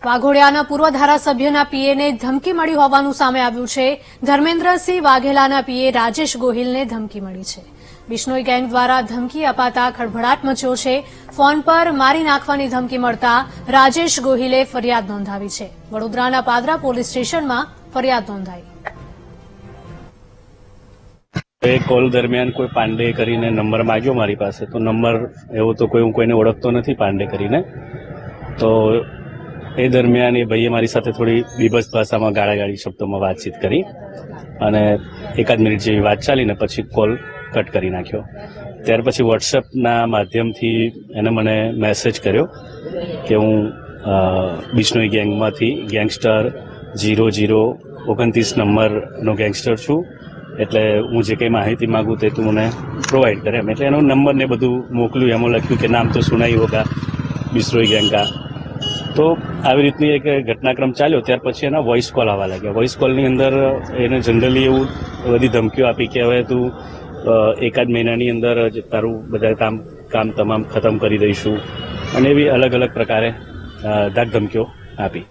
વાઘોડિયાના પૂર્વ ધારાસભ્યના પીએને ધમકી મળી હોવાનું સામે આવ્યું છે। ધર્મેન્દ્રસિંહ વાઘેલાના પીએ રાજેશ ગોહિલને ધમકી મળી છે। બિશ્નોઈ ગેંગ દ્વારા ધમકી અપાતા ખળભળાટ મચ્યો છે। ફોન પર મારી નાખવાની ધમકી મળતા રાજેશ ગોહિલે ફરિયાદ નોંધાવી છે। વડોદરાના પાદરા પોલીસ સ્ટેશનમાં ફરિયાદ નોંધાઈ। કોલ દરમિયાન કોઈ પાંડે કરીને નંબર માંગ્યો મારી પાસે, તો નંબર એવો તો હું કોઈને ઓળખતો નથી પાંડે કરીને। તો એ દરમિયાન એ ભાઈએ મારી સાથે થોડી બીભત્સ ભાષામાં ગાળાગાળી શબ્દોમાં વાતચીત કરી અને એકાદ મિનિટ જેવી વાત ચાલીને પછી કોલ કટ કરી નાખ્યો। ત્યાર પછી વોટ્સએપના માધ્યમથી એને મને મેસેજ કર્યો કે હું બિશ્નોઈ ગેંગમાંથી ગેંગસ્ટર 0029 નંબરનો ગેંગસ્ટર છું, એટલે હું જે કંઈ માહિતી માગું તે તું મને પ્રોવાઈડ કરે એમ। એટલે એનો નંબર ને બધું મોકલ્યું, એમાં લખ્યું કે નામ તો સુનાઈ હોગા બિશ્નોઈ ગેંગ કા। તો આવી રીતની એક ઘટનાક્રમ ચાલ્યો। ત્યાર પછી એના વોઇસ કોલ આવવા લાગ્યા। વોઇસ કોલની અંદર એને જનરલી એવું બધી ધમકીઓ આપી કે હવે તું એકાદ મહિનાની અંદર તારું બધા કામ તમામ ખતમ કરી દઈશું અને એવી અલગ અલગ પ્રકારે ધાક ધમકીઓ આપી।